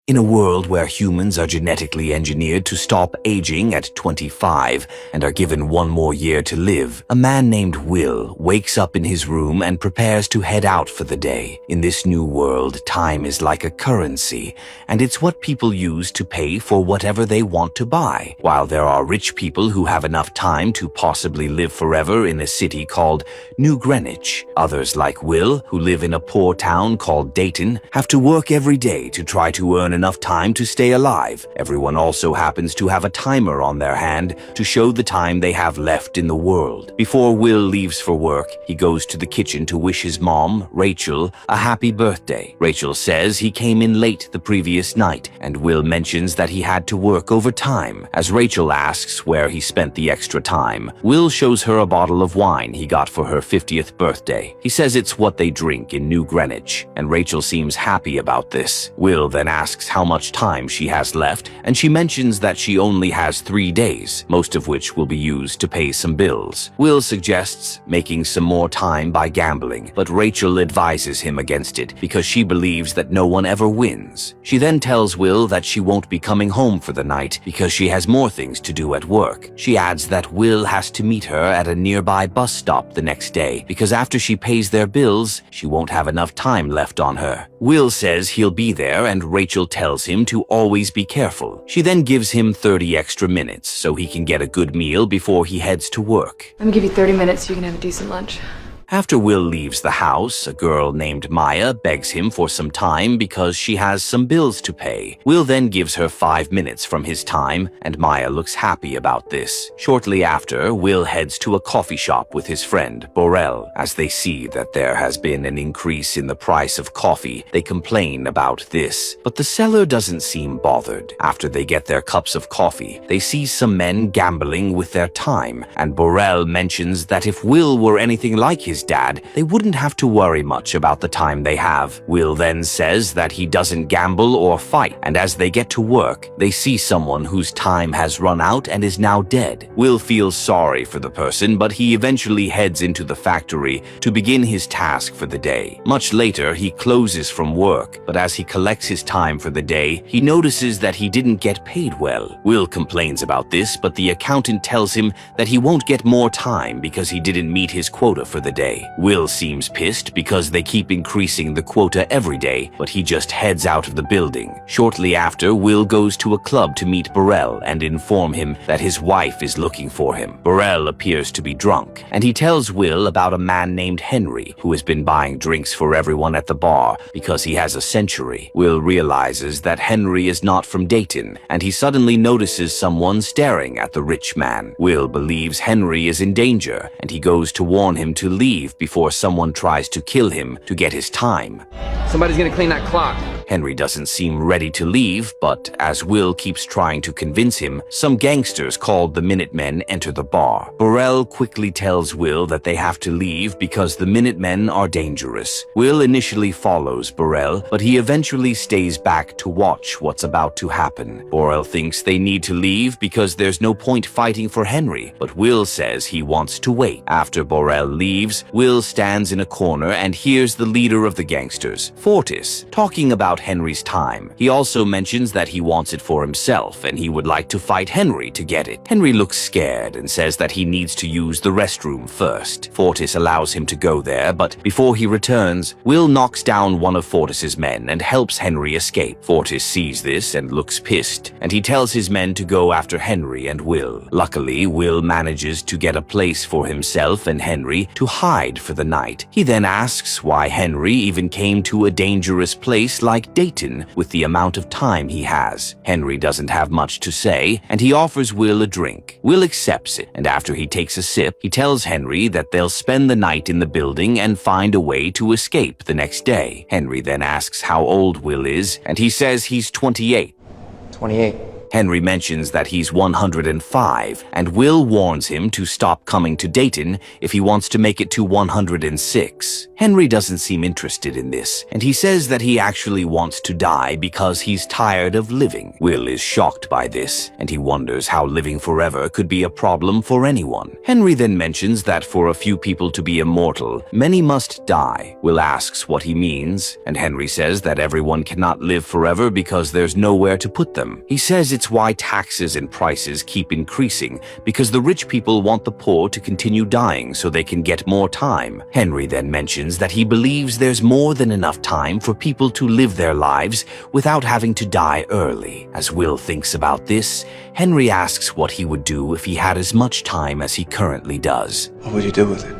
In a world where humans are genetically engineered to stop aging at 25 and are given one more year to live, a man named Will wakes up in his room and prepares to head out for the day. In this new world, time is like a currency, and it's what people use to pay for whatever they want to buy. While there are rich people who have enough time to possibly live forever in a city called New Greenwich, others like Will, who live in a poor town called Dayton, have to work every day to try to earn enough time to stay alive. Everyone also happens to have a timer on their hand to show the time they have left in the world. Before Will leaves for work, he goes to the kitchen to wish his mom, Rachel, a happy birthday. Rachel says he came in late the previous night, and Will mentions that he had to work overtime. As Rachel asks where he spent the extra time, Will shows her a bottle of wine he got for her 50th birthday. He says it's what they drink in New Greenwich, and Rachel seems happy about this. Will then asks how much time she has left, and she mentions that she only has 3 days, most of which will be used to pay some bills. Will suggests making some more time by gambling, but Rachel advises him against it because she believes that no one ever wins. She then tells Will that she won't be coming home for the night because she has more things to do at work. She adds that Will has to meet her at a nearby bus stop the next day because after she pays their bills, she won't have enough time left on her. Will says he'll be there, and Rachel tells him to always be careful. She then gives him 30 extra minutes so he can get a good meal before he heads to work. I'm gonna give you 30 minutes so you can have a decent lunch. After Will leaves the house, a girl named Maya begs him for some time because she has some bills to pay. Will then gives her 5 minutes from his time, and Maya looks happy about this. Shortly after, Will heads to a coffee shop with his friend, Borrell. As they see that there has been an increase in the price of coffee, they complain about this, but the seller doesn't seem bothered. After they get their cups of coffee, they see some men gambling with their time, and Borrell mentions that if Will were anything like his dad, they wouldn't have to worry much about the time they have. Will then says that he doesn't gamble or fight, and as they get to work, they see someone whose time has run out and is now dead. Will feels sorry for the person, but he eventually heads into the factory to begin his task for the day. Much later, he closes from work, but as he collects his time for the day, he notices that he didn't get paid well. Will complains about this, but the accountant tells him that he won't get more time because he didn't meet his quota for the day. Will seems pissed because they keep increasing the quota every day, but he just heads out of the building. Shortly after, Will goes to a club to meet Borrell and inform him that his wife is looking for him. Borrell appears to be drunk, and he tells Will about a man named Henry who has been buying drinks for everyone at the bar because he has a century. Will realizes that Henry is not from Dayton, and he suddenly notices someone staring at the rich man. Will believes Henry is in danger, and he goes to warn him to leave before someone tries to kill him to get his time. Somebody's gonna clean that clock. Henry doesn't seem ready to leave, but as Will keeps trying to convince him, some gangsters called the Minutemen enter the bar. Borrell quickly tells Will that they have to leave because the Minutemen are dangerous. Will initially follows Borrell, but he eventually stays back to watch what's about to happen. Borrell thinks they need to leave because there's no point fighting for Henry, but Will says he wants to wait. After Borrell leaves, Will stands in a corner and hears the leader of the gangsters, Fortis, talking about Henry's time. He also mentions that he wants it for himself and he would like to fight Henry to get it. Henry looks scared and says that he needs to use the restroom first. Fortis allows him to go there, but before he returns, Will knocks down one of Fortis's men and helps Henry escape. Fortis sees this and looks pissed, and he tells his men to go after Henry and Will. Luckily, Will manages to get a place for himself and Henry to hide for the night. He then asks why Henry even came to a dangerous place like Dayton with the amount of time he has. Henry doesn't have much to say, and he offers Will a drink. Will accepts it, and after he takes a sip, he tells Henry that they'll spend the night in the building and find a way to escape the next day. Henry then asks how old Will is, and he says he's 28. 28. Henry mentions that he's 105, and Will warns him to stop coming to Dayton if he wants to make it to 106. Henry doesn't seem interested in this, and he says that he actually wants to die because he's tired of living. Will is shocked by this, and he wonders how living forever could be a problem for anyone. Henry then mentions that for a few people to be immortal, many must die. Will asks what he means, and Henry says that everyone cannot live forever because there's nowhere to put them. He says it's why taxes and prices keep increasing, because the rich people want the poor to continue dying so they can get more time. Henry then mentions that he believes there's more than enough time for people to live their lives without having to die early. As Will thinks about this, Henry asks what he would do if he had as much time as he currently does. What would you do with it?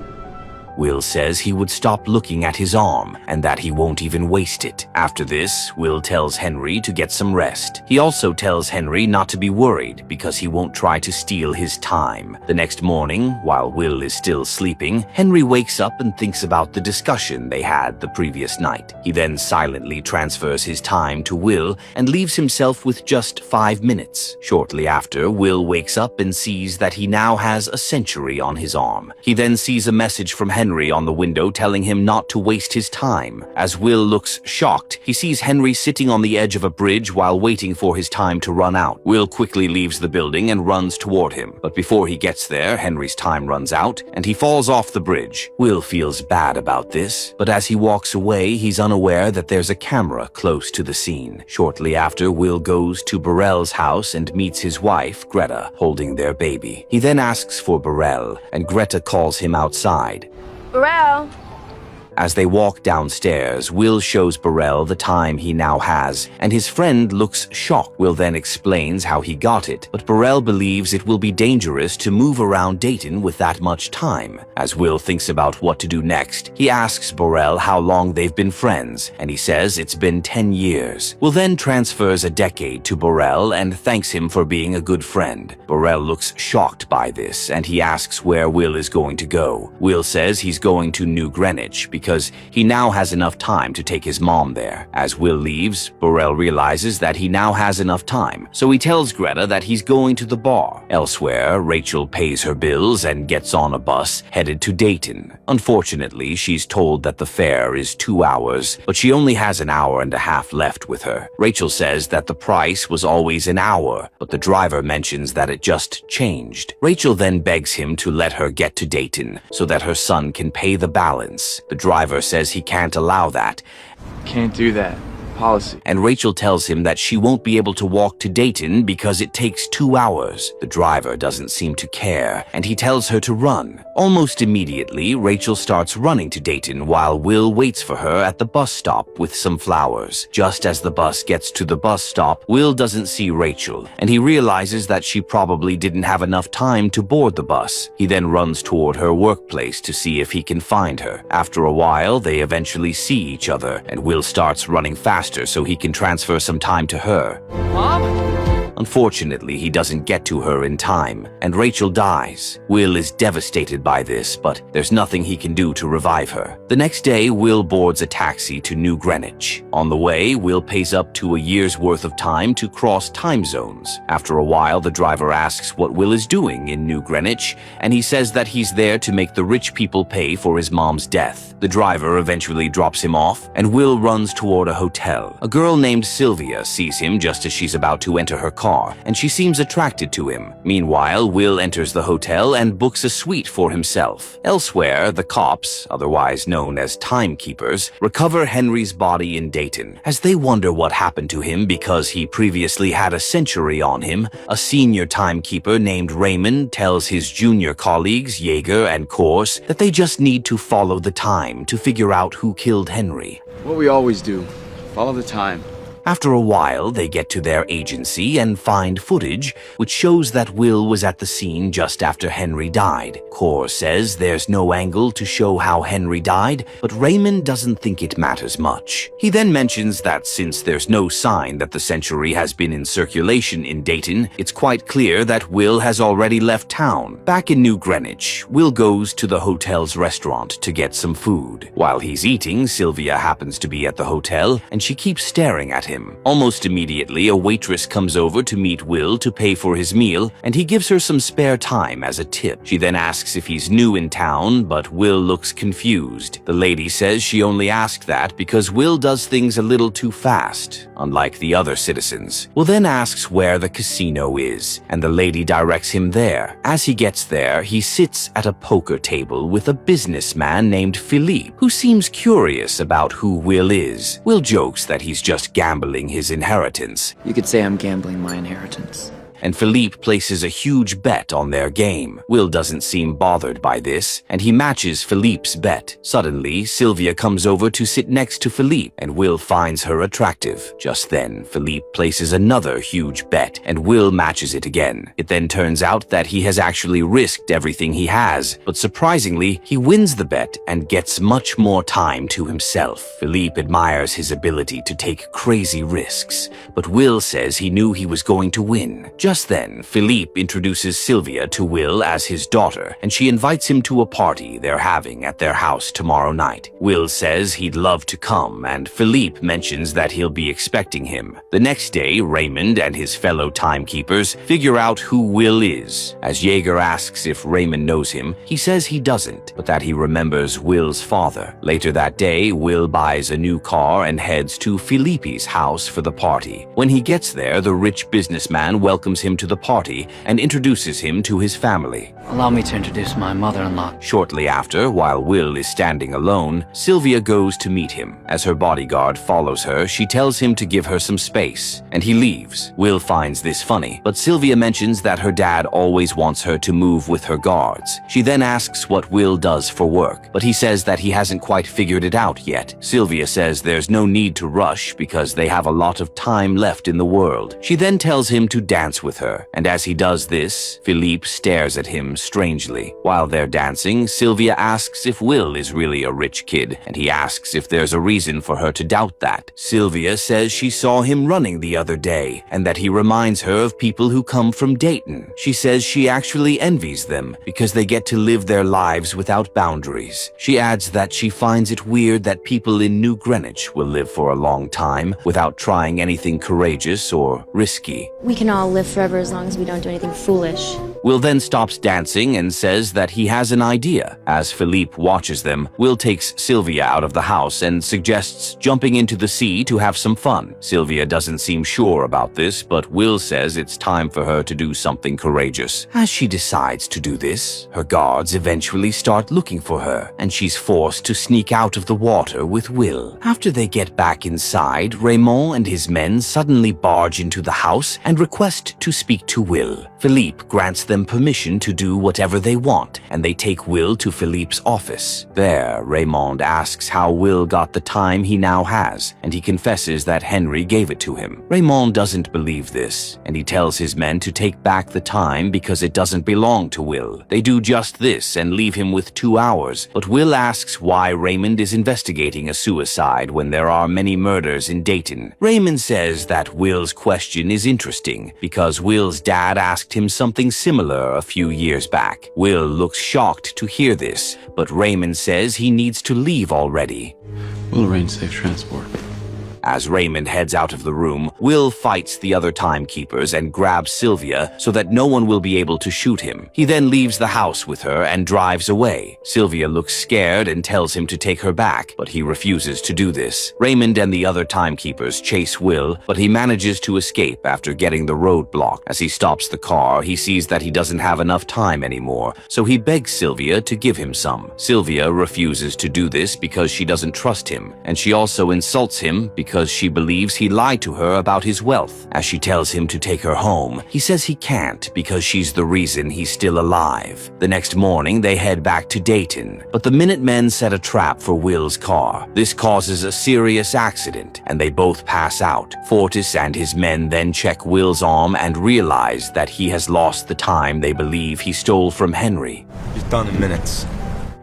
Will says he would stop looking at his arm and that he won't even waste it. After this, Will tells Henry to get some rest. He also tells Henry not to be worried because he won't try to steal his time. The next morning, while Will is still sleeping, Henry wakes up and thinks about the discussion they had the previous night. He then silently transfers his time to Will and leaves himself with just 5 minutes. Shortly after, Will wakes up and sees that he now has a century on his arm. He then sees a message from Henry on the window telling him not to waste his time. As Will looks shocked, he sees Henry sitting on the edge of a bridge while waiting for his time to run out. Will quickly leaves the building and runs toward him, but before he gets there, Henry's time runs out and he falls off the bridge. Will feels bad about this, but as he walks away, he's unaware that there's a camera close to the scene. Shortly after, Will goes to Burrell's house and meets his wife, Greta, holding their baby. He then asks for Burrell, and Greta calls him outside. Burrell! As they walk downstairs, Will shows Burrell the time he now has, and his friend looks shocked. Will then explains how he got it, but Burrell believes it will be dangerous to move around Dayton with that much time. As Will thinks about what to do next, he asks Burrell how long they've been friends, and he says it's been 10 years. Will then transfers a decade to Burrell and thanks him for being a good friend. Burrell looks shocked by this, and he asks where Will is going to go. Will says he's going to New Greenwich because he now has enough time to take his mom there. As Will leaves, Burrell realizes that he now has enough time, so he tells Greta that he's going to the bar. Elsewhere, Rachel pays her bills and gets on a bus headed to Dayton. Unfortunately, she's told that the fare is 2 hours, but she only has an hour and a half left with her. Rachel says that the price was always an hour, but the driver mentions that it just changed. Rachel then begs him to let her get to Dayton so that her son can pay the balance. The driver says he can't allow that. Can't do that. Policy. And Rachel tells him that she won't be able to walk to Dayton because it takes 2 hours. The driver doesn't seem to care, and he tells her to run. Almost immediately, Rachel starts running to Dayton while Will waits for her at the bus stop with some flowers. Just as the bus gets to the bus stop, Will doesn't see Rachel, and he realizes that she probably didn't have enough time to board the bus. He then runs toward her workplace to see if he can find her. After a while, they eventually see each other, and Will starts running faster so he can transfer some time to her. Mom? Unfortunately, he doesn't get to her in time, and Rachel dies. Will is devastated by this, but there's nothing he can do to revive her. The next day, Will boards a taxi to New Greenwich. On the way, Will pays up to a year's worth of time to cross time zones. After a while, the driver asks what Will is doing in New Greenwich, and he says that he's there to make the rich people pay for his mom's death. The driver eventually drops him off, and Will runs toward a hotel. A girl named Sylvia sees him just as she's about to enter her car, and she seems attracted to him. Meanwhile, Will enters the hotel and books a suite for himself. Elsewhere, the cops, otherwise known as timekeepers, recover Henry's body in Dayton. As they wonder what happened to him because he previously had a century on him, a senior timekeeper named Raymond tells his junior colleagues, Yeager and Course, that they just need to follow the time to figure out who killed Henry. What we always do. Follow the time. After a while, they get to their agency and find footage which shows that Will was at the scene just after Henry died. Core says there's no angle to show how Henry died, but Raymond doesn't think it matters much. He then mentions that since there's no sign that the century has been in circulation in Dayton, it's quite clear that Will has already left town. Back in New Greenwich, Will goes to the hotel's restaurant to get some food. While he's eating, Sylvia happens to be at the hotel, and she keeps staring at him. him. Almost immediately, a waitress comes over to meet Will to pay for his meal, and he gives her some spare time as a tip. She then asks if he's new in town, but Will looks confused. The lady says she only asked that because Will does things a little too fast, unlike the other citizens. Will then asks where the casino is, and the lady directs him there. As he gets there, he sits at a poker table with a businessman named Philippe, who seems curious about who Will is. Will jokes that he's just gambling his inheritance. You could say I'm gambling my inheritance. And Philippe places a huge bet on their game. Will doesn't seem bothered by this, and he matches Philippe's bet. Suddenly, Sylvia comes over to sit next to Philippe, and Will finds her attractive. Just then, Philippe places another huge bet, and Will matches it again. It then turns out that he has actually risked everything he has, but surprisingly, he wins the bet and gets much more time to himself. Philippe admires his ability to take crazy risks, but Will says he knew he was going to win. Just then, Philippe introduces Sylvia to Will as his daughter, and she invites him to a party they're having at their house tomorrow night. Will says he'd love to come, and Philippe mentions that he'll be expecting him. The next day, Raymond and his fellow timekeepers figure out who Will is. As Jaeger asks if Raymond knows him, he says he doesn't, but that he remembers Will's father. Later that day, Will buys a new car and heads to Philippe's house for the party. When he gets there, the rich businessman welcomes him to the party and introduces him to his family. Allow me to introduce my mother-in-law. Shortly after, while Will is standing alone, Sylvia goes to meet him. As her bodyguard follows her, she tells him to give her some space, and he leaves. Will finds this funny, but Sylvia mentions that her dad always wants her to move with her guards. She then asks what Will does for work, but he says that he hasn't quite figured it out yet. Sylvia says there's no need to rush because they have a lot of time left in the world. She then tells him to dance with her, and as he does this, Philippe stares at him strangely. While they're dancing, Sylvia asks if Will is really a rich kid, and he asks if there's a reason for her to doubt that. Sylvia says she saw him running the other day, and that he reminds her of people who come from Dayton. She says she actually envies them because they get to live their lives without boundaries. She adds that she finds it weird that people in New Greenwich will live for a long time without trying anything courageous or risky. We can all live forever as long as we don't do anything foolish. Will then stops dancing and says that he has an idea. As Philippe watches them, Will takes Sylvia out of the house and suggests jumping into the sea to have some fun. Sylvia doesn't seem sure about this, but Will says it's time for her to do something courageous. As she decides to do this, her guards eventually start looking for her, and she's forced to sneak out of the water with Will. After they get back inside, Raymond and his men suddenly barge into the house and request to speak to Will. Philippe grants them permission to do whatever they want, and they take Will to Philippe's office. There, Raymond asks how Will got the time he now has, and he confesses that Henry gave it to him. Raymond doesn't believe this, and he tells his men to take back the time because it doesn't belong to Will. They do just this and leave him with 2 hours, but Will asks why Raymond is investigating a suicide when there are many murders in Dayton. Raymond says that Will's question is interesting because Will's dad asked him something similar a few years back. Will looks shocked to hear this, but Raymond says he needs to leave already. We'll arrange safe transport. As Raymond heads out of the room, Will fights the other timekeepers and grabs Sylvia so that no one will be able to shoot him. He then leaves the house with her and drives away. Sylvia looks scared and tells him to take her back, but he refuses to do this. Raymond and the other timekeepers chase Will, but he manages to escape after getting the road blocked. As he stops the car, he sees that he doesn't have enough time anymore, so he begs Sylvia to give him some. Sylvia refuses to do this because she doesn't trust him, and she also insults him because she believes he lied to her about his wealth. As she tells him to take her home, he says he can't because she's the reason he's still alive. The next morning, they head back to Dayton, but the Minutemen set a trap for Will's car. This causes a serious accident, and they both pass out. Fortis and his men then check Will's arm and realize that he has lost the time they believe he stole from Henry. He's done in minutes.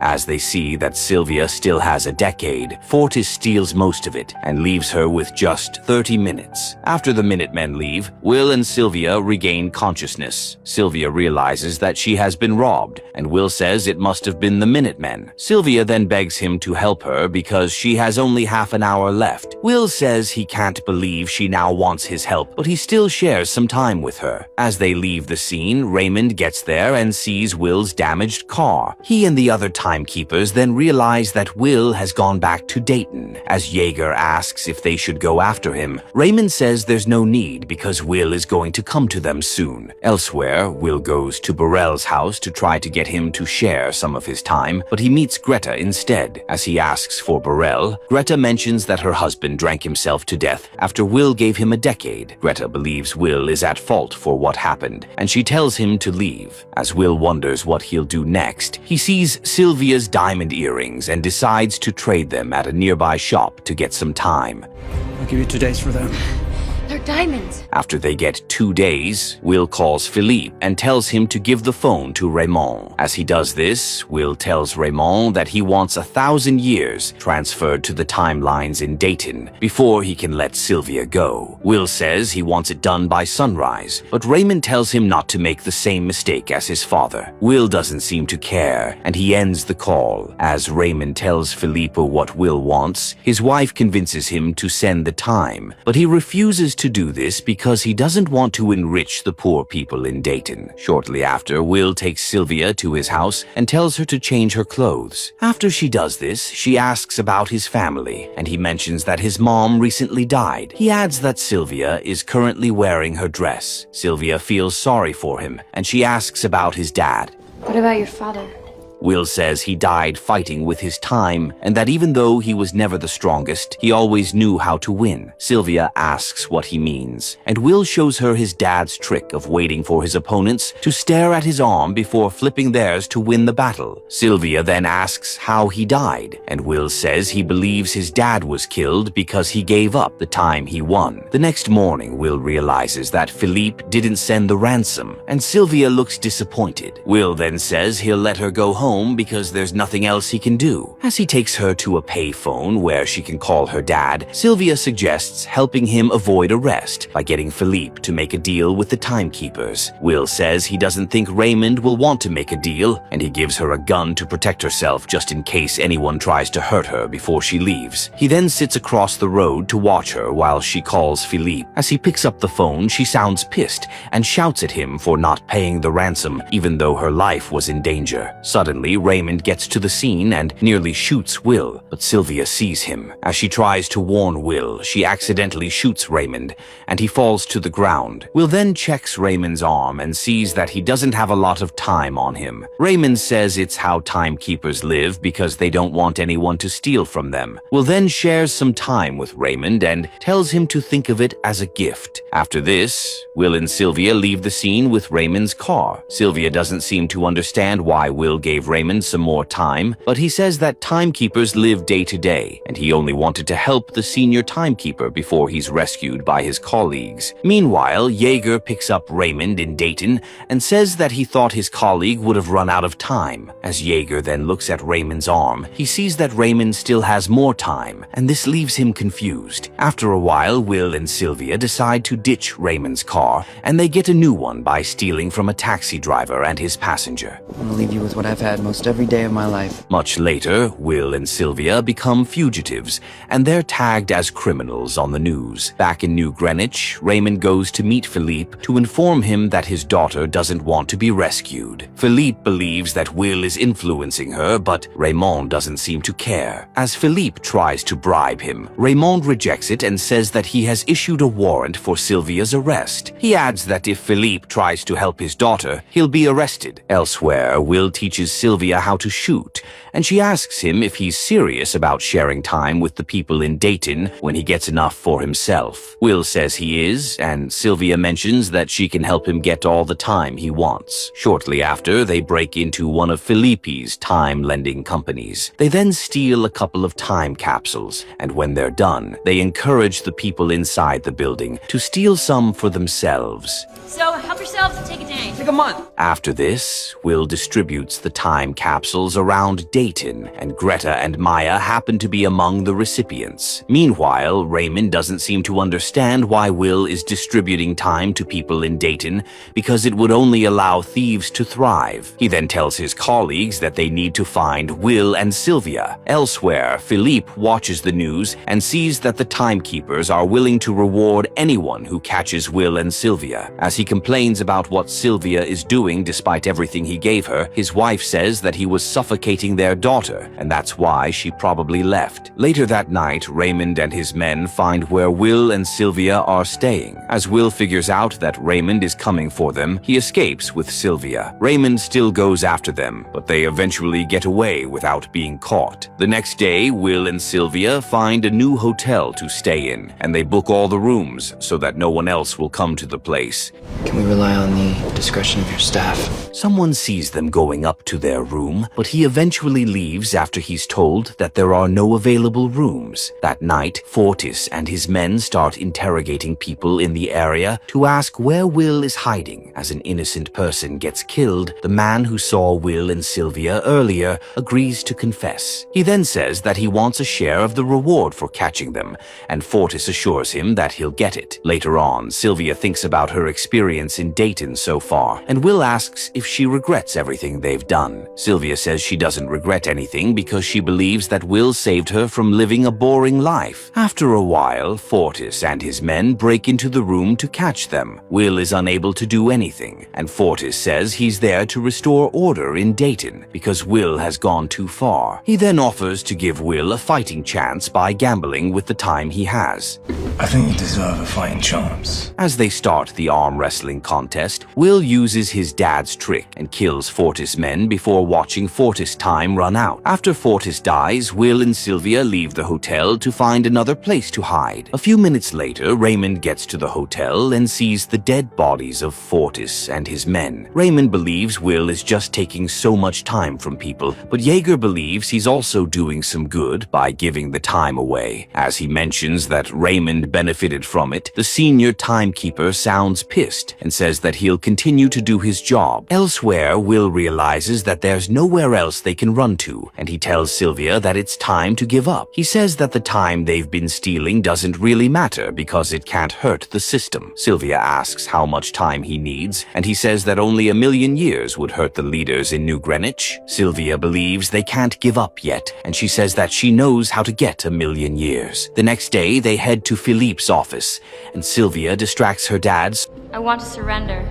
As they see that Sylvia still has a decade, Fortis steals most of it and leaves her with just 30 minutes. After the Minutemen leave, Will and Sylvia regain consciousness. Sylvia realizes that she has been robbed, and Will says it must have been the Minutemen. Sylvia then begs him to help her because she has only half an hour left. Will says he can't believe she now wants his help, but he still shares some time with her. As they leave the scene, Raymond gets there and sees Will's damaged car. He and the other timekeepers then realize that Will has gone back to Dayton. As Yeager asks if they should go after him, Raymond says there's no need because Will is going to come to them soon. Elsewhere, Will goes to Burrell's house to try to get him to share some of his time, but he meets Greta instead. As he asks for Burrell, Greta mentions that her husband drank himself to death after Will gave him a decade. Greta believes Will is at fault for what happened, and she tells him to leave. As Will wonders what he'll do next, he sees Sylvia's diamond earrings and decides to trade them at a nearby shop to get some time. I'll give you 2 days for them. They're diamonds. After they get 2 days, Will calls Philippe and tells him to give the phone to Raymond. As he does this, Will tells Raymond that he wants 1,000 years transferred to the timelines in Dayton before he can let Sylvia go. Will says he wants it done by sunrise, but Raymond tells him not to make the same mistake as his father. Will doesn't seem to care, and he ends the call. As Raymond tells Philippe what Will wants, his wife convinces him to send the time, but he refuses to do this because he doesn't want to enrich the poor people in Dayton. Shortly after, Will takes Sylvia to his house and tells her to change her clothes. After she does this, she asks about his family, and he mentions that his mom recently died. He adds that Sylvia is currently wearing her dress. Sylvia feels sorry for him, and she asks about his dad. What about your father? Will says he died fighting with his time, and that even though he was never the strongest, he always knew how to win. Sylvia asks what he means, and Will shows her his dad's trick of waiting for his opponents to stare at his arm before flipping theirs to win the battle. Sylvia then asks how he died, and Will says he believes his dad was killed because he gave up the time he won. The next morning, Will realizes that Philippe didn't send the ransom, and Sylvia looks disappointed. Will then says he'll let her go home because there's nothing else he can do. As he takes her to a payphone where she can call her dad, Sylvia suggests helping him avoid arrest by getting Philippe to make a deal with the timekeepers. Will says he doesn't think Raymond will want to make a deal, and he gives her a gun to protect herself just in case anyone tries to hurt her before she leaves. He then sits across the road to watch her while she calls Philippe. As he picks up the phone, she sounds pissed and shouts at him for not paying the ransom, even though her life was in danger. Suddenly, Raymond gets to the scene and nearly shoots Will, but Sylvia sees him. As she tries to warn Will, she accidentally shoots Raymond, and he falls to the ground. Will then checks Raymond's arm and sees that he doesn't have a lot of time on him. Raymond says it's how timekeepers live because they don't want anyone to steal from them. Will then shares some time with Raymond and tells him to think of it as a gift. After this, Will and Sylvia leave the scene with Raymond's car. Sylvia doesn't seem to understand why Will gave Raymond some more time, but he says that timekeepers live day to day, and he only wanted to help the senior timekeeper before he's rescued by his colleagues. Meanwhile, Yeager picks up Raymond in Dayton and says that he thought his colleague would have run out of time. As Yeager then looks at Raymond's arm, he sees that Raymond still has more time, and this leaves him confused. After a while, Will and Sylvia decide to ditch Raymond's car, and they get a new one by stealing from a taxi driver and his passenger. I'm gonna leave you with what I've had most every day of my life. Much later, Will and Sylvia become fugitives, and they're tagged as criminals on the news. Back in New Greenwich, Raymond goes to meet Philippe to inform him that his daughter doesn't want to be rescued. Philippe believes that Will is influencing her, but Raymond doesn't seem to care. As Philippe tries to bribe him, Raymond rejects it and says that he has issued a warrant for Sylvia's arrest. He adds that if Philippe tries to help his daughter, he'll be arrested. Elsewhere, Will teaches Sylvia how to shoot, and she asks him if he's serious about sharing time with the people in Dayton when he gets enough for himself. Will says he is, and Sylvia mentions that she can help him get all the time he wants. Shortly after, they break into one of Philippe's time-lending companies. They then steal a couple of time capsules, and when they're done, they encourage the people inside the building to steal some for themselves. So help yourselves and take a day. Take a month. After this, Will distributes the time time capsules around Dayton, and Greta and Maya happen to be among the recipients. Meanwhile, Raymond doesn't seem to understand why Will is distributing time to people in Dayton, because it would only allow thieves to thrive. He then tells his colleagues that they need to find Will and Sylvia. Elsewhere, Philippe watches the news and sees that the timekeepers are willing to reward anyone who catches Will and Sylvia. As he complains about what Sylvia is doing despite everything he gave her, his wife says that he was suffocating their daughter, and that's why she probably left. Later that night, Raymond and his men find where Will and Sylvia are staying. As Will figures out that Raymond is coming for them, he escapes with Sylvia. Raymond still goes after them, but they eventually get away without being caught. The next day, Will and Sylvia find a new hotel to stay in, and they book all the rooms so that no one else will come to the place. Can we rely on the discretion of your staff? Someone sees them going up to their room, but he eventually leaves after he's told that there are no available rooms. That night, Fortis and his men start interrogating people in the area to ask where Will is hiding. As an innocent person gets killed, the man who saw Will and Sylvia earlier agrees to confess. He then says that he wants a share of the reward for catching them, and Fortis assures him that he'll get it. Later on, Sylvia thinks about her experience in Dayton so far, and Will asks if she regrets everything they've done. Sylvia says she doesn't regret anything because she believes that Will saved her from living a boring life. After a while, Fortis and his men break into the room to catch them. Will is unable to do anything, and Fortis says he's there to restore order in Dayton because Will has gone too far. He then offers to give Will a fighting chance by gambling with the time he has. I think you deserve a fighting chance. As they start the arm wrestling contest, Will uses his dad's trick and kills Fortis' men before watching Fortis' time run out. After Fortis dies, Will and Sylvia leave the hotel to find another place to hide. A few minutes later, Raymond gets to the hotel and sees the dead bodies of Fortis and his men. Raymond believes Will is just taking so much time from people, but Yeager believes he's also doing some good by giving the time away. As he mentions that Raymond benefited from it, the senior timekeeper sounds pissed and says that he'll continue to do his job. Elsewhere, Will realizes that there's nowhere else they can run to, and he tells Sylvia that it's time to give up. He says that the time they've been stealing doesn't really matter because it can't hurt the system. Sylvia asks how much time he needs, and he says that only 1,000,000 years would hurt the leaders in New Greenwich. Sylvia believes they can't give up yet, and she says that she knows how to get 1,000,000 years. The next day, they head to Philippe's office, and Sylvia distracts her dad I want to surrender.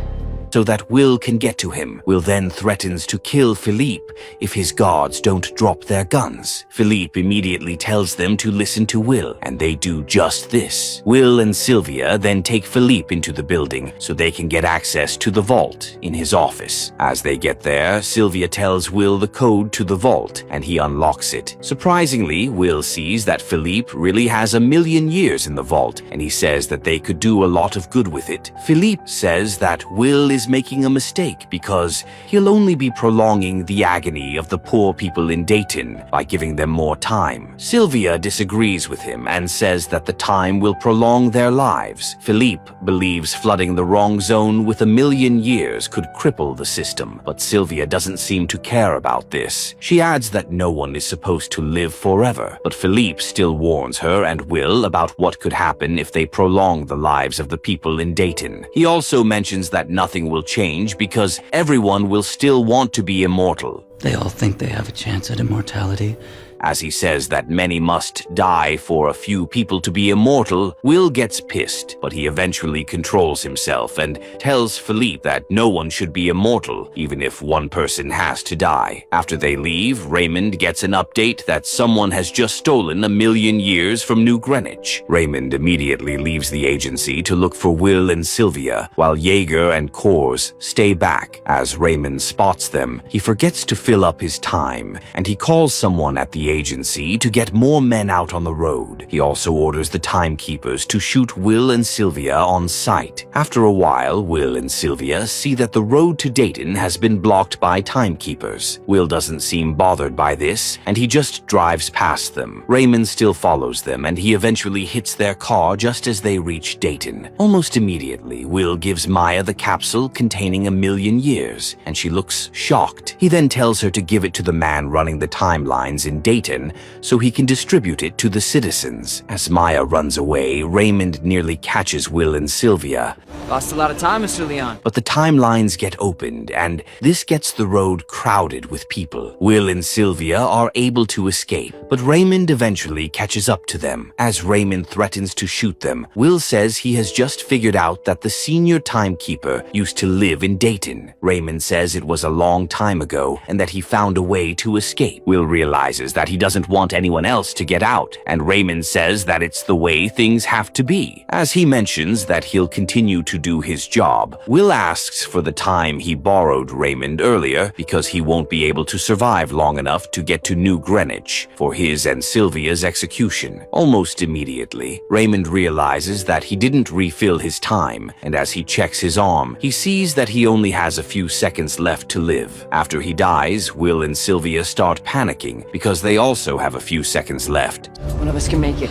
so that Will can get to him. Will then threatens to kill Philippe if his guards don't drop their guns. Philippe immediately tells them to listen to Will, and they do just this. Will and Sylvia then take Philippe into the building so they can get access to the vault in his office. As they get there, Sylvia tells Will the code to the vault, and he unlocks it. Surprisingly, Will sees that Philippe really has 1,000,000 years in the vault, and he says that they could do a lot of good with it. Philippe says that Will is making a mistake because he'll only be prolonging the agony of the poor people in Dayton by giving them more time. Sylvia disagrees with him and says that the time will prolong their lives. Philippe believes flooding the wrong zone with 1,000,000 years could cripple the system, but Sylvia doesn't seem to care about this. She adds that no one is supposed to live forever, but Philippe still warns her and Will about what could happen if they prolong the lives of the people in Dayton. He also mentions that nothing will change because everyone will still want to be immortal. They all think they have a chance at immortality. As he says that many must die for a few people to be immortal, Will gets pissed, but he eventually controls himself and tells Philippe that no one should be immortal, even if one person has to die. After they leave, Raymond gets an update that someone has just stolen 1,000,000 years from New Greenwich. Raymond immediately leaves the agency to look for Will and Sylvia, while Yeager and Kors stay back. As Raymond spots them, he forgets to fill up his time, and he calls someone at the agency to get more men out on the road. He also orders the timekeepers to shoot Will and Sylvia on sight. After a while, Will and Sylvia see that the road to Dayton has been blocked by timekeepers. Will doesn't seem bothered by this, and he just drives past them. Raymond still follows them, and he eventually hits their car just as they reach Dayton. Almost immediately, Will gives Maya the capsule containing 1,000,000 years, and she looks shocked. He then tells her to give it to the man running the timelines in Dayton so he can distribute it to the citizens. As Maya runs away, Raymond nearly catches Will and Sylvia. Lost a lot of time, Mr. Leon. But the timelines get opened, and this gets the road crowded with people. Will and Sylvia are able to escape, but Raymond eventually catches up to them. As Raymond threatens to shoot them, Will says he has just figured out that the senior timekeeper used to live in Dayton. Raymond says it was a long time ago and that he found a way to escape. Will realizes that he doesn't want anyone else to get out, and Raymond says that it's the way things have to be. As he mentions that he'll continue to do his job, Will asks for the time he borrowed Raymond earlier because he won't be able to survive long enough to get to New Greenwich for his and Sylvia's execution. Almost immediately, Raymond realizes that he didn't refill his time, and as he checks his arm, he sees that he only has a few seconds left to live. After he dies, Will and Sylvia start panicking because they also have a few seconds left. One of us can make it.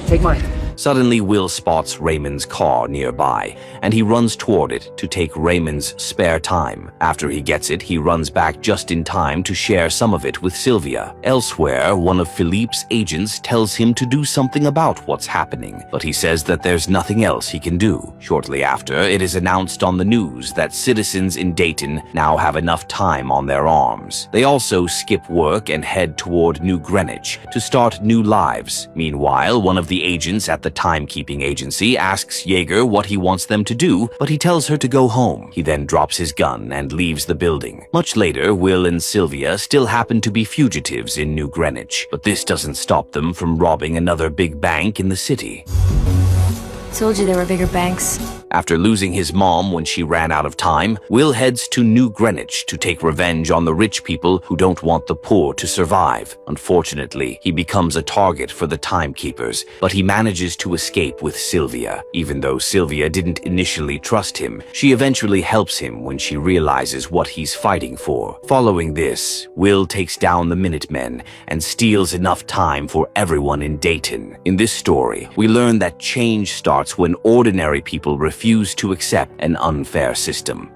Take mine. Suddenly, Will spots Raymond's car nearby, and he runs toward it to take Raymond's spare time. After he gets it, he runs back just in time to share some of it with Sylvia. Elsewhere, one of Philippe's agents tells him to do something about what's happening, but he says that there's nothing else he can do. Shortly after, it is announced on the news that citizens in Dayton now have enough time on their arms. They also skip work and head toward New Greenwich to start new lives. Meanwhile, one of the agents at the timekeeping agency asks Yeager what he wants them to do, but he tells her to go home. He then drops his gun and leaves the building. Much later, Will and Sylvia still happen to be fugitives in New Greenwich, but this doesn't stop them from robbing another big bank in the city. Told you there were bigger banks. After losing his mom when she ran out of time, Will heads to New Greenwich to take revenge on the rich people who don't want the poor to survive. Unfortunately, he becomes a target for the timekeepers, but he manages to escape with Sylvia. Even though Sylvia didn't initially trust him, she eventually helps him when she realizes what he's fighting for. Following this, Will takes down the Minutemen and steals enough time for everyone in Dayton. In this story, we learn that change starts when ordinary people refuse to accept an unfair system.